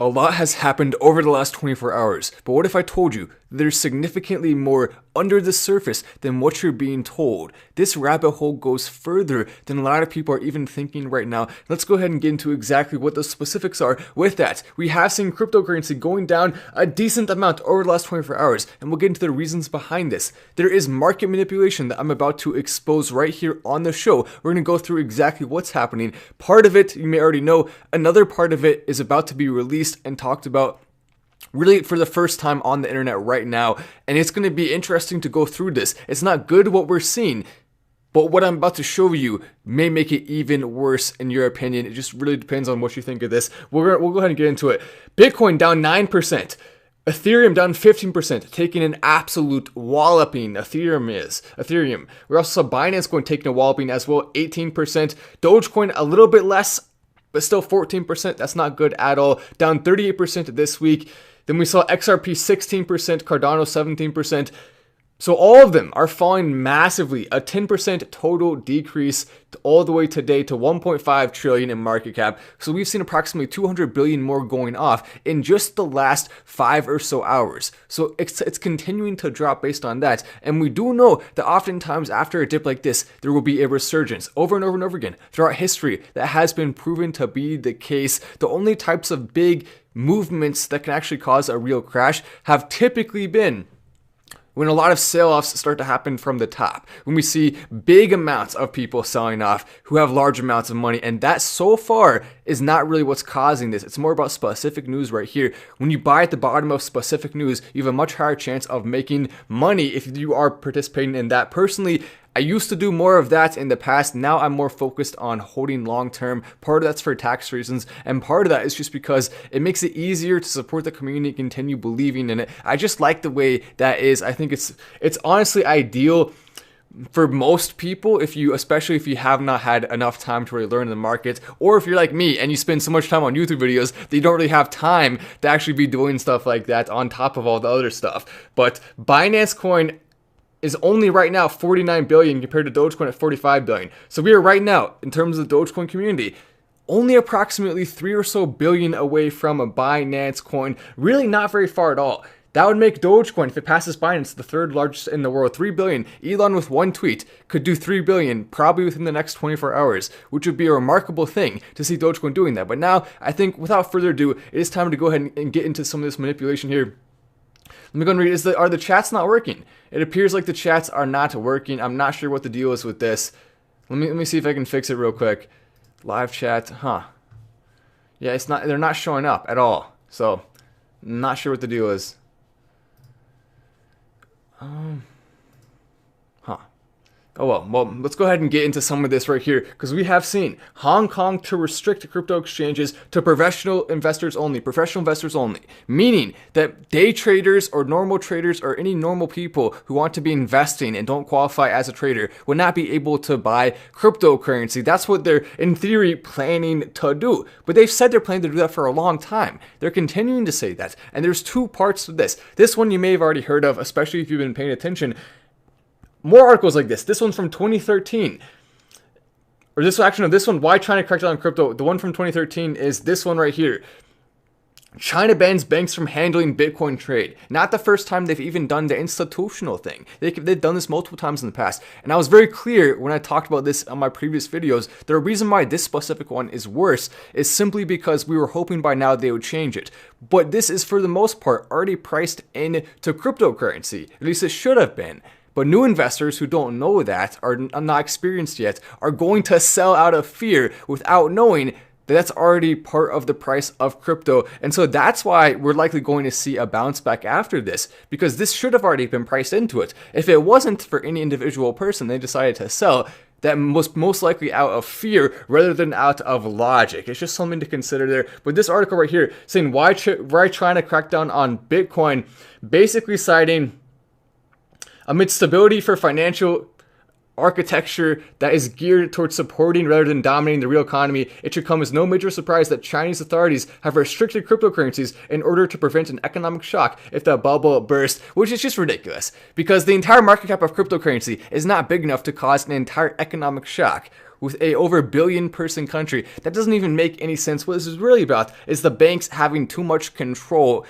A lot has happened over the last 24 hours, but what if I told you there's significantly more under the surface than what you're being told? This rabbit hole goes further than a lot of people are even thinking right now. Let's go ahead and get into exactly what the specifics are with that. We have seen cryptocurrency going down a decent amount over the last 24 hours, and we'll get into the reasons behind this. There is market manipulation that I'm about to expose right here on the show. We're going to go through exactly what's happening. Part of it you may already know. Another part of it is about to be released and talked about really for the first time on the internet right now, and it's going to be interesting to go through this. It's not good what we're seeing, but what I'm about to show you may make it even worse in your opinion. It just really depends on what you think of this. We'll go ahead and get into it. Bitcoin down 9%. Ethereum down 15%, taking an absolute walloping. Ethereum. We also saw Binance taking a walloping as well, 18%. Dogecoin a little bit less, but still 14%, that's not good at all. Down 38% this week. Then we saw XRP 16%, Cardano 17%. So all of them are falling massively, a 10% total decrease all the way today to 1.5 trillion in market cap. So we've seen approximately 200 billion more going off in just the last 5 or so hours. So it's continuing to drop based on that. And we do know that oftentimes after a dip like this, there will be a resurgence over and over and over again throughout history. That has been proven to be the case. The only types of big movements that can actually cause a real crash have typically been when a lot of sell-offs start to happen from the top, when we see big amounts of people selling off who have large amounts of money, and that so far is not really what's causing this. It's more about specific news right here. When you buy at the bottom of specific news, you have a much higher chance of making money if you are participating in that. Personally, I used to do more of that in the past. Now I'm more focused on holding long term. Part of that's for tax reasons, and part of that is just because it makes it easier to support the community and continue believing in it. I just like the way that is. I think it's honestly ideal for most people, especially if you have not had enough time to really learn the market, or if you're like me and you spend so much time on YouTube videos that you don't really have time to actually be doing stuff like that on top of all the other stuff. But Binance Coin is only right now 49 billion compared to Dogecoin at 45 billion. So we are right now, in terms of the Dogecoin community, only approximately 3 or so billion away from a Binance Coin. Really not very far at all. That would make Dogecoin, if it passes Binance, the third largest in the world, 3 billion. Elon with one tweet could do 3 billion probably within the next 24 hours, which would be a remarkable thing to see Dogecoin doing that. But now, I think without further ado, it is time to go ahead and get into some of this manipulation here. Let me go and read. Are the chats not working? It appears like the chats are not working. I'm not sure what the deal is with this. Let me see if I can fix it real quick. Live chat, yeah, it's not. They're not showing up at all. So, not sure what the deal is. Oh well, let's go ahead and get into some of this right here, because we have seen Hong Kong to restrict crypto exchanges to professional investors only, meaning that day traders or normal traders or any normal people who want to be investing and don't qualify as a trader would not be able to buy cryptocurrency. That's what they're, in theory, planning to do. But they've said they're planning to do that for a long time. They're continuing to say that. And there's two parts to this. This one you may have already heard of, especially if you've been paying attention. More articles like this. This one's from 2013. Or this one, why China cracked down on crypto. The one from 2013 is this one right here. China bans banks from handling Bitcoin trade. Not the first time they've even done the institutional thing. They've done this multiple times in the past. And I was very clear when I talked about this on my previous videos. The reason why this specific one is worse is simply because we were hoping by now they would change it. But this is for the most part already priced into cryptocurrency. At least it should have been. But new investors who don't know that, are not experienced yet, are going to sell out of fear without knowing that that's already part of the price of crypto. And so that's why we're likely going to see a bounce back after this, because this should have already been priced into it. If it wasn't for any individual person, they decided to sell, that was most likely out of fear rather than out of logic. It's just something to consider there. But this article right here saying why China cracked down on Bitcoin, basically citing amid stability for financial architecture that is geared towards supporting rather than dominating the real economy, it should come as no major surprise that Chinese authorities have restricted cryptocurrencies in order to prevent an economic shock if the bubble bursts, which is just ridiculous, because the entire market cap of cryptocurrency is not big enough to cause an entire economic shock. with a over billion person country. That doesn't even make any sense. What this is really about is the banks having too much control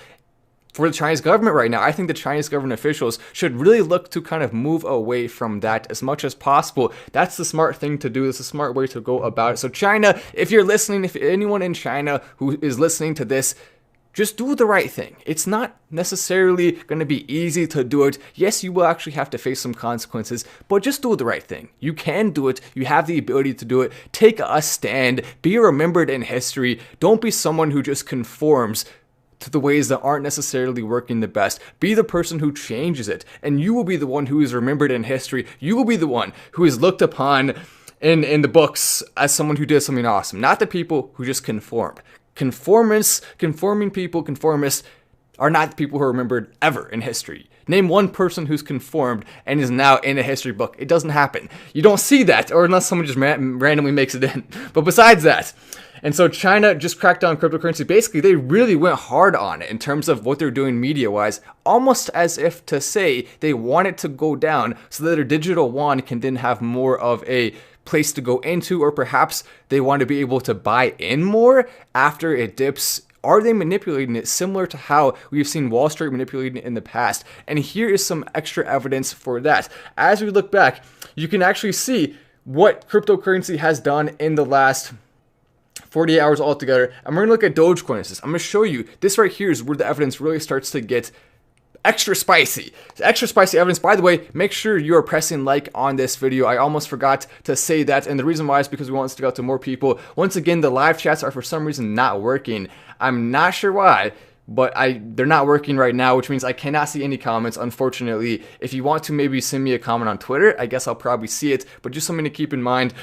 for the Chinese government right now. I think the Chinese government officials should really look to kind of move away from that as much as possible. That's the smart thing to do. It's a smart way to go about it. So China, if you're listening, if anyone in China who is listening to this, just do the right thing. It's not necessarily going to be easy to do it. Yes, you will actually have to face some consequences, but just do the right thing. You can do it. You have the ability to do it. Take a stand. Be remembered in history. Don't be someone who just conforms to the ways that aren't necessarily working the best. Be the person who changes it, and you will be the one who is remembered in history. You will be the one who is looked upon in the books as someone who did something awesome, not the people who just conformed. Conformists are not the people who are remembered ever in history. Name one person who's conformed and is now in a history book. It doesn't happen. You don't see that, or unless someone just randomly makes it in. But besides that, and so China just cracked down cryptocurrency. Basically, they really went hard on it in terms of what they're doing media-wise, almost as if to say they want it to go down so that their digital yuan can then have more of a place to go into, or perhaps they want to be able to buy in more after it dips. Are they manipulating it similar to how we've seen Wall Street manipulating it in the past? And here is some extra evidence for that. As we look back, you can actually see what cryptocurrency has done in the last 48 hours altogether. And we're going to look at Dogecoin. I'm going to show you this right here is where the evidence really starts to get extra spicy. It's extra spicy evidence. By the way, make sure you are pressing like on this video. I almost forgot to say that, and the reason why is because we want this to go out to more people. Once again, the live chats are for some reason not working. I'm not sure why, but they're not working right now, which means I cannot see any comments, unfortunately. If you want to maybe send me a comment on Twitter, I guess I'll probably see it, but just something to keep in mind.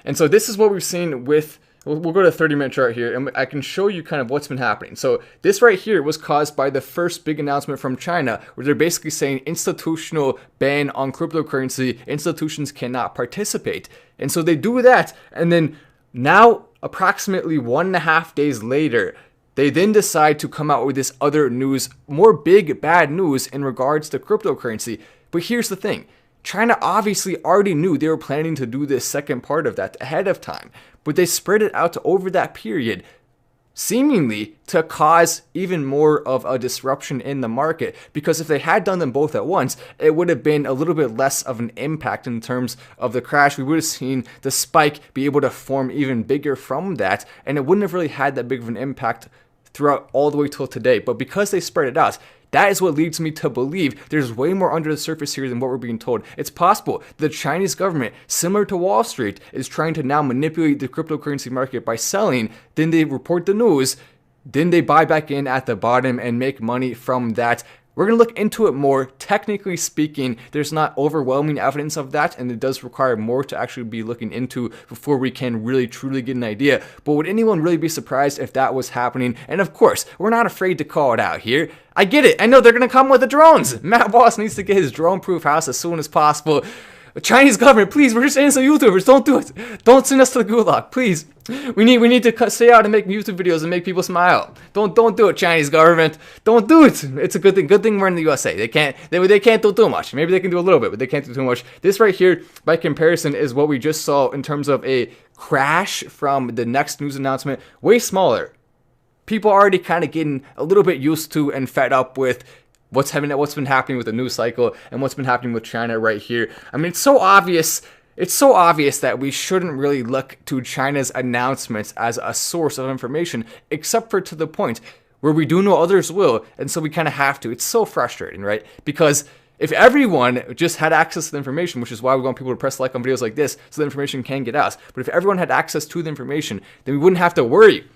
And so this is what we've seen with, we'll go to the 30-minute chart here, and I can show you kind of what's been happening. So this right here was caused by the first big announcement from China, where they're basically saying institutional ban on cryptocurrency, institutions cannot participate. And so they do that, and then now, approximately 1.5 days later, they then decide to come out with this other news, more big, bad news in regards to cryptocurrency. But here's the thing. China obviously already knew they were planning to do this second part of that ahead of time, but they spread it out over that period, seemingly to cause even more of a disruption in the market. Because if they had done them both at once, it would have been a little bit less of an impact in terms of the crash. We would have seen the spike be able to form even bigger from that, and it wouldn't have really had that big of an impact throughout all the way till today. But because they spread it out, that is what leads me to believe there's way more under the surface here than what we're being told. It's possible the Chinese government, similar to Wall Street, is trying to now manipulate the cryptocurrency market by selling. Then they report the news. Then they buy back in at the bottom and make money from that. We're going to look into it more. Technically speaking, there's not overwhelming evidence of that, and it does require more to actually be looking into before we can really truly get an idea. But would anyone really be surprised if that was happening? And of course, we're not afraid to call it out here. I get it. I know they're going to come with the drones. Matt Boss needs to get his drone-proof house as soon as possible. The Chinese government, please, we're just innocent YouTubers. Don't do it. Don't send us to the gulag, please. We need to stay out and make YouTube videos and make people smile. Don't do it, Chinese government. Don't do it. It's a good thing. Good thing we're in the USA. They can't do too much. Maybe they can do a little bit, but they can't do too much. This right here, by comparison, is what we just saw in terms of a crash from the next news announcement. Way smaller. People are already kind of getting a little bit used to and fed up with what's been happening with the news cycle and what's been happening with China right here. I mean, it's so obvious that we shouldn't really look to China's announcements as a source of information, except for to the point where we do know others will, and so we kind of have to. It's so frustrating, right? Because if everyone just had access to the information, which is why we want people to press like on videos like this so the information can get out, but if everyone had access to the information, then we wouldn't have to worry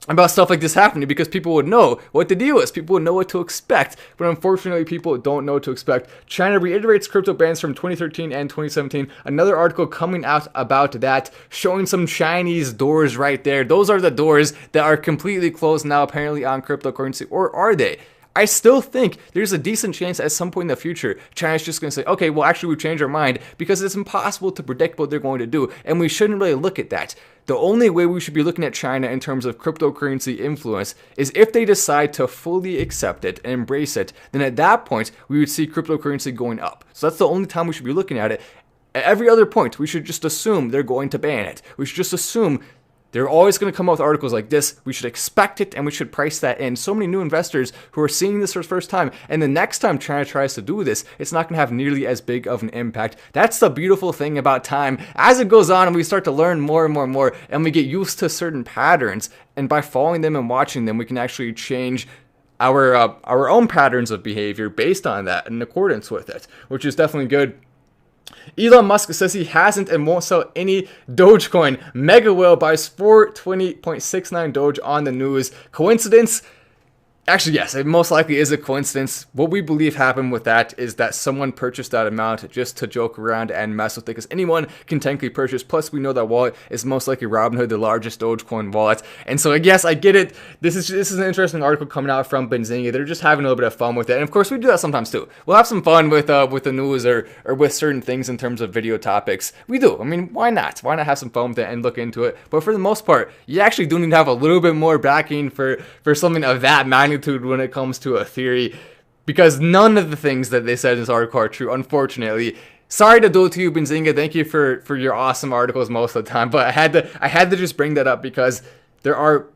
about stuff like this happening, because people would know what the deal is. People would know what to expect, but unfortunately people don't know what to expect. China reiterates crypto bans from 2013 and 2017. Another article coming out about that, showing some Chinese doors right there. Those are the doors that are completely closed now apparently on cryptocurrency, or are they? I still think there's a decent chance at some point in the future, China's just going to say, okay, well, actually, we've changed our mind, because it's impossible to predict what they're going to do, and we shouldn't really look at that. The only way we should be looking at China in terms of cryptocurrency influence is if they decide to fully accept it and embrace it. Then at that point, we would see cryptocurrency going up. So that's the only time we should be looking at it. At every other point, we should just assume they're going to ban it. We should just assume they're always going to come out with articles like this. We should expect it, and we should price that in. So many new investors who are seeing this for the first time, and the next time China tries to do this, it's not going to have nearly as big of an impact. That's the beautiful thing about time. As it goes on and we start to learn more and more and more, and we get used to certain patterns, and by following them and watching them, we can actually change our own patterns of behavior based on that, in accordance with it, which is definitely good. Elon Musk says he hasn't and won't sell any Dogecoin. Mega whale buys 420.69 Doge on the news. Coincidence? Actually, yes, it most likely is a coincidence. What we believe happened with that is that someone purchased that amount just to joke around and mess with it, because anyone can technically purchase. Plus, we know that wallet is most likely Robinhood, the largest Dogecoin wallet. And so, yes, I get it. This is an interesting article coming out from Benzinga. They're just having a little bit of fun with it. And of course, we do that sometimes too. We'll have some fun with the news or with certain things in terms of video topics. We do. I mean, why not? Why not have some fun with it and look into it? But for the most part, you actually do need to have a little bit more backing for something of that magnitude when it comes to a theory, because none of the things that they said in this article are true, unfortunately. Sorry to do it to you, Benzinga. Thank you for your awesome articles most of the time, but I had to just bring that up because there are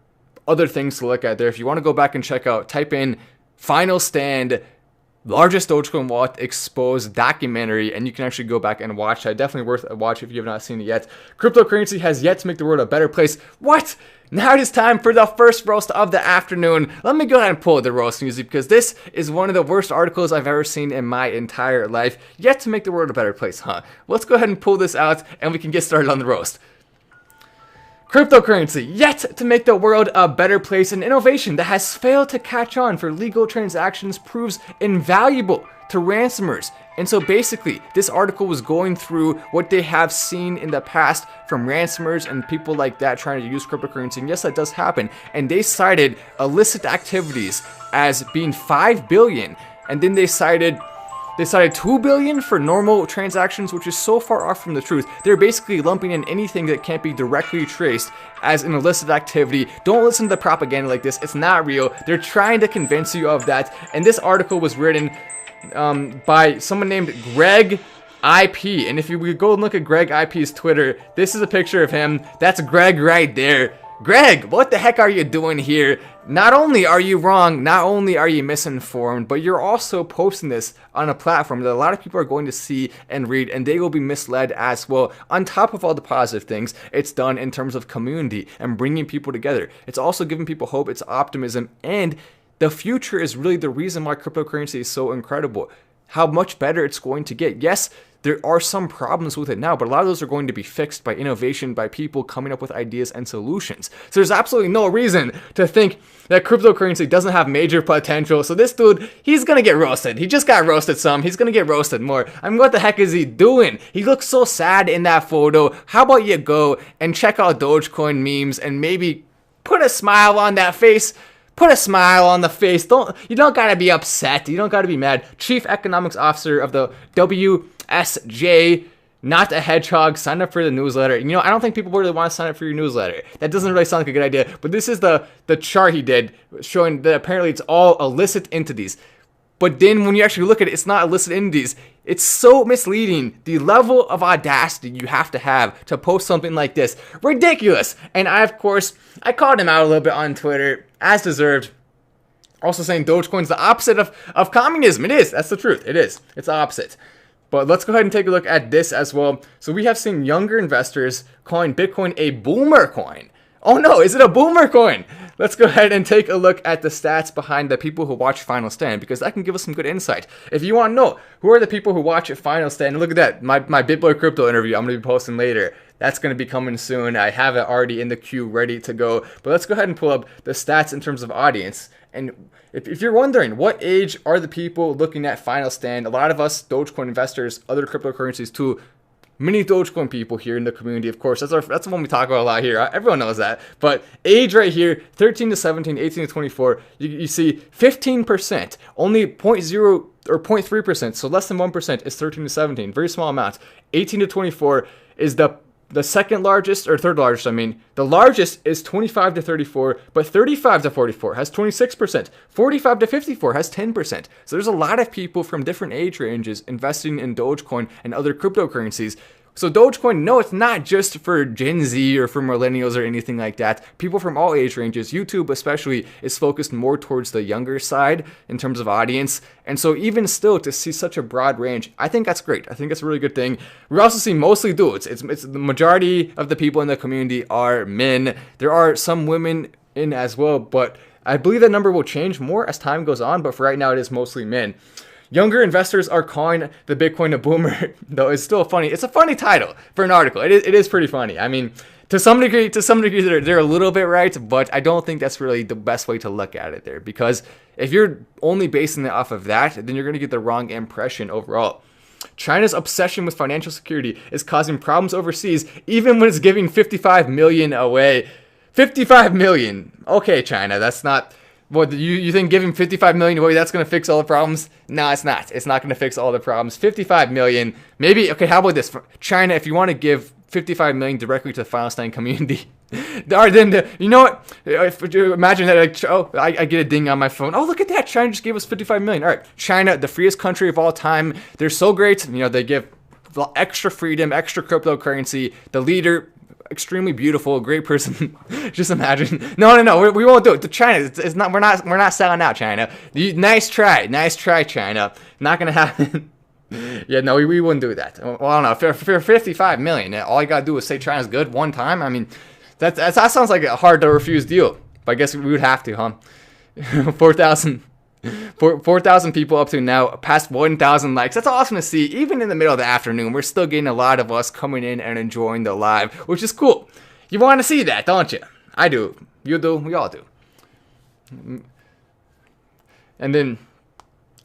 other things to look at there. If you want to go back and check out, type in Final Stand largest Dogecoin wallet exposed documentary, and you can actually go back and watch that. Definitely worth a watch if you have not seen it yet. Cryptocurrency has yet to make the world a better place. What? Now it is time for the first roast of the afternoon. Let me go ahead and pull the roast music, because this is one of the worst articles I've ever seen in my entire life. Yet to make the world a better place, huh? Let's go ahead and pull this out, and we can get started on the roast. Cryptocurrency, yet to make the world a better place. An innovation that has failed to catch on for legal transactions proves invaluable to ransomers. And so basically, this article was going through what they have seen in the past from ransomers and people like that trying to use cryptocurrency. And yes, that does happen. And they cited illicit activities as being 5 billion. And then they cited 2 billion for normal transactions, which is so far off from the truth. They're basically lumping in anything that can't be directly traced as an illicit activity. Don't listen to the propaganda like this. It's not real. They're trying to convince you of that. And this article was written by someone named Greg IP. And if you go and look at Greg IP's Twitter, this is a picture of him. That's Greg right there. Greg, what the heck are you doing here? Not only are you wrong, not only are you misinformed, but you're also posting this on a platform that a lot of people are going to see and read, and they will be misled as well. On top of all the positive things it's done in terms of community and bringing people together, it's also giving people hope, it's optimism, and the future is really the reason why cryptocurrency is so incredible. How much better it's going to get. Yes, there are some problems with it now, but a lot of those are going to be fixed by innovation, by people coming up with ideas and solutions. So there's absolutely no reason to think that cryptocurrency doesn't have major potential. So this dude, he's gonna get roasted. He just got roasted some. He's gonna get roasted more. I mean, what the heck is he doing? He looks so sad in that photo. How about you go and check out Dogecoin memes and maybe put a smile on that face? Put a smile on the face. You don't gotta be upset. You don't gotta be mad. Chief Economics Officer of the WSJ, not a hedgehog, sign up for the newsletter. You know, I don't think people really want to sign up for your newsletter. That doesn't really sound like a good idea. But this is the chart he did showing that apparently it's all illicit entities. But then when you actually look at it, it's not illicit entities. It's so misleading. The level of audacity you have to post something like this. Ridiculous. And I called him out a little bit on Twitter, as deserved. Also saying Dogecoin's the opposite of communism. It is. That's the truth. It is. It's the opposite. But let's go ahead and take a look at this as well. So we have seen younger investors calling Bitcoin a boomer coin. Oh no, is it a boomer coin? Let's go ahead and take a look at the stats behind the people who watch Final Stand, because that can give us some good insight. If you want to know who are the people who watch Final Stand, look at that, my BitBoy Crypto interview I'm going to be posting later. That's going to be coming soon. I have it already in the queue ready to go. But let's go ahead and pull up the stats in terms of audience. And if you're wondering, what age are the people looking at Final Stand? A lot of us Dogecoin investors, other cryptocurrencies too, many Dogecoin people here in the community, of course. That's the one we talk about a lot here. Everyone knows that. But age right here, 13 to 17, 18 to 24, you see 15%, only 0.0 or 0.3%, so less than 1% is 13 to 17, very small amounts. 18 to 24 is the The second largest, or third largest, I mean, the largest is 25 to 34, but 35 to 44 has 26%. 45 to 54 has 10%. So there's a lot of people from different age ranges investing in Dogecoin and other cryptocurrencies. So Dogecoin, no, it's not just for Gen Z or for millennials or anything like that. People from all age ranges, YouTube especially, is focused more towards the younger side in terms of audience. And so even still, to see such a broad range, I think that's great. I think it's a really good thing. We also see mostly dudes. It's the majority of the people in the community are men. There are some women in as well, but I believe that number will change more as time goes on. But for right now, it is mostly men. Younger investors are calling the Bitcoin a boomer, though it's still funny. It's a funny title for an article. It is pretty funny. I mean, to some degree, they're a little bit right, but I don't think that's really the best way to look at it there. Because if you're only basing it off of that, then you're going to get the wrong impression overall. China's obsession with financial security is causing problems overseas, even when it's giving 55 million away. 55 million. Okay, China, that's not... What, you think giving 55 million away, that's going to fix all the problems? No, it's not. It's not going to fix all the problems. 55 million, maybe, okay, how about this? China, if you want to give 55 million directly to the Palestine community, then, you know what? If you imagine that, like, oh, I get a ding on my phone. Oh, look at that. China just gave us 55 million. All right, China, the freest country of all time. They're so great. You know, they give extra freedom, extra cryptocurrency. The leader... extremely beautiful, great person. Just imagine. No, we won't do it. To China, it's not. We're not selling out, China. Nice try, China. Not gonna happen. Yeah, no, we wouldn't do that. Well, I don't know. For 55 million, all you gotta do is say China's good one time. I mean, that sounds like a hard to refuse deal. But I guess we would have to, huh? 4,000 people up to now, past 1,000 likes. That's awesome to see. Even in the middle of the afternoon, we're still getting a lot of us coming in and enjoying the live, which is cool. You want to see that, don't you? I do. You do. We all do. And then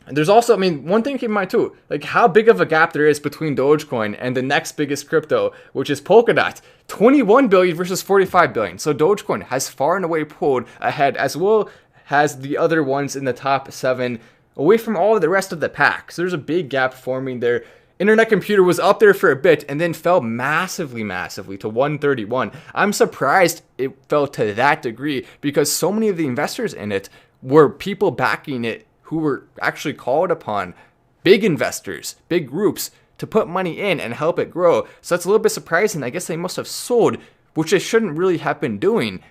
there's also, I mean, one thing to keep in mind too, like how big of a gap there is between Dogecoin and the next biggest crypto, which is Polkadot. 21 billion versus 45 billion. So Dogecoin has far and away pulled ahead, as well has the other ones in the top 7 away from all of the rest of the pack. So there's a big gap forming there. Internet Computer was up there for a bit and then fell massively to 131. I'm surprised it fell to that degree because so many of the investors in it were people backing it who were actually called upon, big investors, big groups, to put money in and help it grow. So that's a little bit surprising. I guess they must have sold, which they shouldn't really have been doing,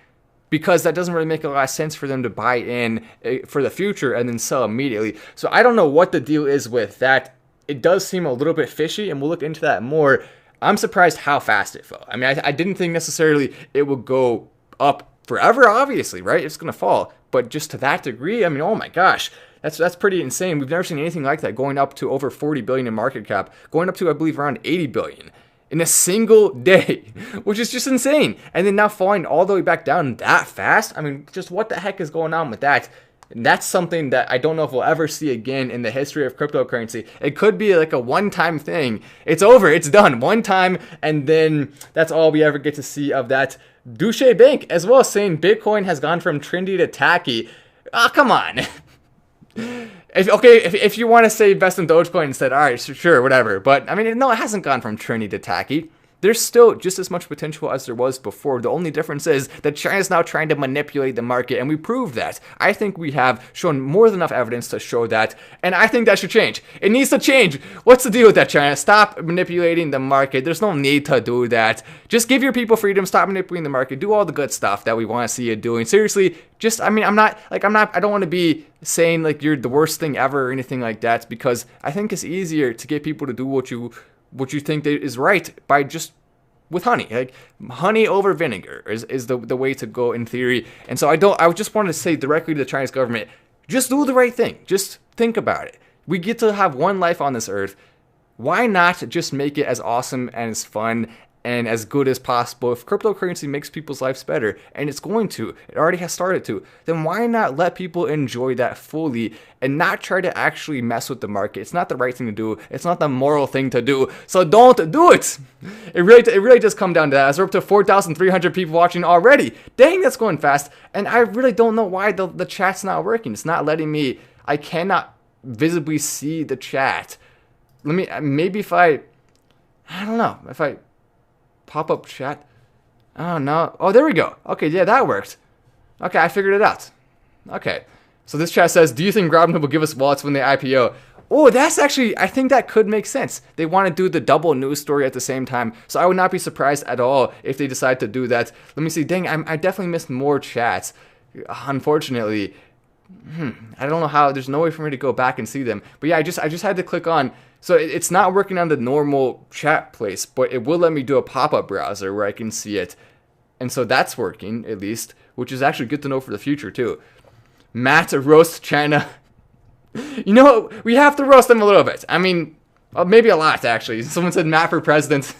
because that doesn't really make a lot of sense for them to buy in for the future and then sell immediately. So I don't know what the deal is with that. It does seem a little bit fishy, and we'll look into that more. I'm surprised how fast it fell. I mean, I didn't think necessarily it would go up forever, obviously, right? It's going to fall. But just to that degree, I mean, oh my gosh, that's pretty insane. We've never seen anything like that, going up to over 40 billion in market cap, going up to, I believe, around 80 billion. In a single day, which is just insane. And then now falling all the way back down that fast. I mean, just what the heck is going on with that? And that's something that I don't know if we'll ever see again in the history of cryptocurrency. It could be like a one-time thing. It's over. It's done. One time, and then that's all we ever get to see of that. Deutsche Bank, as well, saying Bitcoin has gone from trendy to tacky. Oh, come on. If you want to say invest in Dogecoin instead, all right, sure, whatever. But I mean, no, it hasn't gone from trendy to tacky. There's still just as much potential as there was before. The only difference is that China's now trying to manipulate the market, and we proved that. I think we have shown more than enough evidence to show that, and I think that should change. It needs to change. What's the deal with that, China? Stop manipulating the market. There's no need to do that. Just give your people freedom. Stop manipulating the market. Do all the good stuff that we want to see you doing. Seriously, just, I mean, I don't want to be saying like you're the worst thing ever or anything like that, because I think it's easier to get people to do what you think is right by just with honey. Like honey over vinegar is the way to go in theory. And so I just wanted to say directly to the Chinese government, just do the right thing. Just think about it. We get to have one life on this earth. Why not just make it as awesome and as fun and as good as possible? If cryptocurrency makes people's lives better, and it's going to, it already has started to, then why not let people enjoy that fully and not try to actually mess with the market? It's not the right thing to do. It's not the moral thing to do. So don't do it. It really does come down to that. As we're up to 4,300 people watching already. Dang, that's going fast. And I really don't know why the chat's not working. It's not letting me, I cannot visibly see the chat. Maybe if I don't know, if I Pop-up chat. Oh, no. Oh, there we go. Okay, yeah, that worked. Okay, I figured it out. Okay. So this chat says, do you think Robinhood will give us wallets when they IPO? Oh, that's actually, I think that could make sense. They want to do the double news story at the same time. So I would not be surprised at all if they decide to do that. Let me see. Dang, I definitely missed more chats. Unfortunately. I don't know how. There's no way for me to go back and see them. But yeah, I just had to click on. So it's not working on the normal chat place, but it will let me do a pop-up browser where I can see it. And so that's working, at least, which is actually good to know for the future, too. Matt, roast China. You know what? We have to roast them a little bit. I mean, maybe a lot, actually. Someone said Matt for president.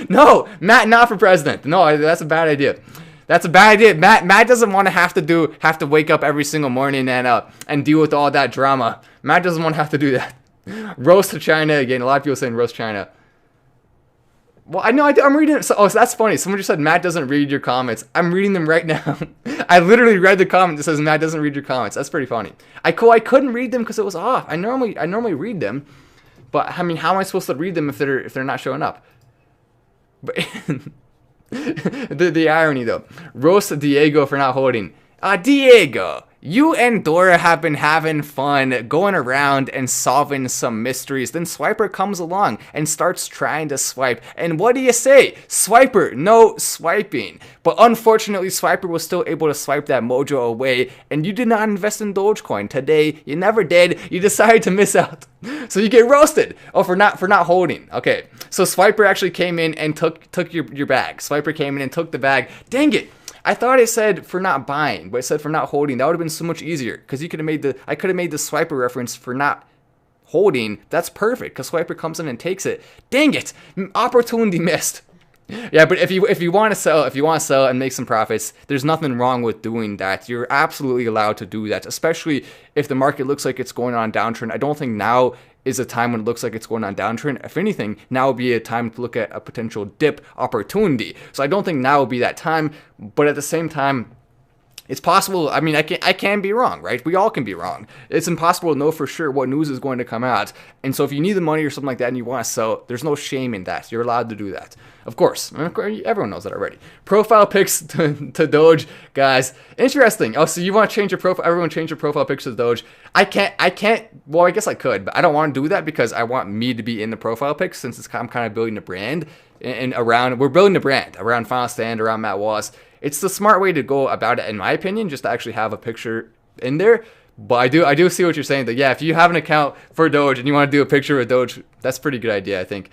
No, Matt not for president. No, that's a bad idea. That's a bad idea. Matt doesn't want to have to wake up every single morning and deal with all that drama. Matt doesn't want to have to do that. Roast China again. A lot of people saying roast China. Well, I know I'm reading it. So that's funny. Someone just said Matt doesn't read your comments. I'm reading them right now. I literally read the comment that says Matt doesn't read your comments. That's pretty funny. I couldn't read them because it was off. I normally read them, but I mean, how am I supposed to read them if they're not showing up? But the irony though. Roast Diego for not holding. Diego, you and Dora have been having fun going around and solving some mysteries. Then Swiper comes along and starts trying to swipe. And what do you say? Swiper, no swiping. But unfortunately, Swiper was still able to swipe that mojo away. And you did not invest in Dogecoin today. You never did. You decided to miss out. So you get roasted. Oh, for not holding. Okay. So Swiper actually came in and took your bag. Swiper came in and took the bag. Dang it. I thought it said for not buying, but it said for not holding. That would have been so much easier because I could have made the Swiper reference for not holding. That's perfect because Swiper comes in and takes it. Dang it, opportunity missed. Yeah, but if you want to sell and make some profits, there's nothing wrong with doing that. You're absolutely allowed to do that, especially if the market looks like it's going on a downtrend. I don't think now is a time when it looks like it's going on downtrend. If anything, now would be a time to look at a potential dip opportunity. So I don't think now would be that time, but at the same time, it's possible. I mean, I can be wrong, right? We all can be wrong. It's impossible to know for sure what news is going to come out. And so if you need the money or something like that and you want to sell, there's no shame in that. You're allowed to do that. Of course, everyone knows that already. Profile pics to Doge, guys. Interesting. Oh, so you want to change your profile? Everyone change your profile pics to Doge. I can't. Well, I guess I could, but I don't want to do that because I want me to be in the profile pics since I'm kind of building a brand we're building a brand around Final Stand, around Matt Wallace. It's the smart way to go about it, in my opinion, just to actually have a picture in there. But I do see what you're saying. That yeah, if you have an account for Doge and you want to do a picture with Doge, that's a pretty good idea, I think.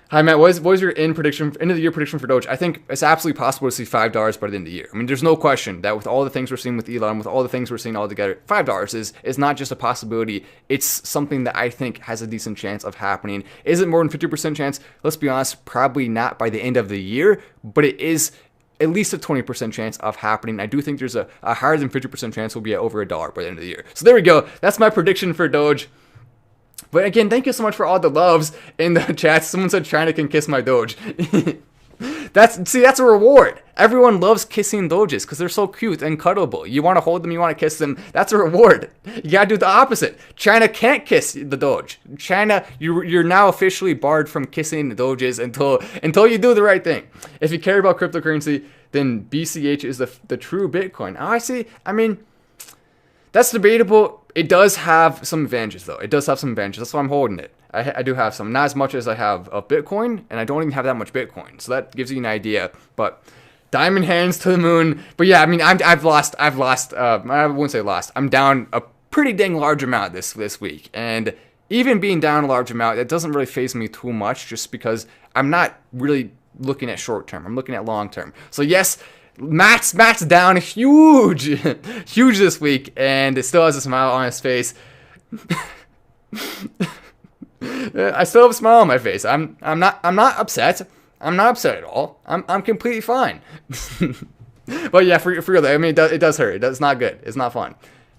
Hi Matt, what is your end of the year prediction for Doge? I think it's absolutely possible to see $5 by the end of the year. I mean, there's no question that with all the things we're seeing with Elon, with all the things we're seeing all together, $5 is not just a possibility. It's something that I think has a decent chance of happening. Is it more than 50% chance? Let's be honest, probably not by the end of the year, but it is at least a 20% chance of happening. I do think there's a higher than 50% chance we'll be at over $1 by the end of the year. So there we go. That's my prediction for Doge. But again, thank you so much for all the loves in the chat. Someone said China can kiss my Doge. That's a reward. Everyone loves kissing Doges because they're so cute and cuddleable. You want to hold them, you want to kiss them. That's a reward. You gotta do the opposite. China can't kiss the Doge. China, you're now officially barred from kissing the Doges until you do the right thing. If you care about cryptocurrency, then BCH is the true Bitcoin. Oh, I see. I mean, that's debatable. It does have some advantages, though. It does have some advantages. That's why I'm holding it. I do have some. Not as much as I have of Bitcoin, and I don't even have that much Bitcoin. So that gives you an idea. But diamond hands to the moon. But yeah, I mean, I've lost. I wouldn't say lost. I'm down a pretty dang large amount this week. And even being down a large amount, it doesn't really faze me too much just because I'm not really looking at short term. I'm looking at long term. So yes, Matt's down huge this week, and it still has a smile on his face. I still have a smile on my face. I'm not upset. I'm not upset at all. I'm completely fine. But yeah, for real, I mean, it does hurt. It's not good. It's not fun.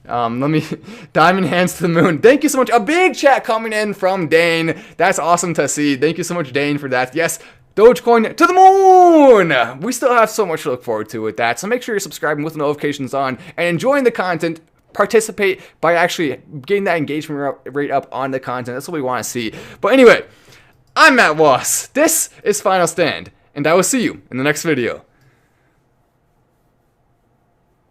Diamond hands to the moon. Thank you so much. A big chat coming in from Dane. That's awesome to see. Thank you so much, Dane, for that. Yes, Dogecoin to the moon! We still have so much to look forward to with that, so make sure you're subscribing with notifications on and enjoying the content. Participate by actually getting that engagement rate up on the content. That's what we want to see. But anyway, I'm Matt Wallace. This is Final Stand. and I will see you in the next video.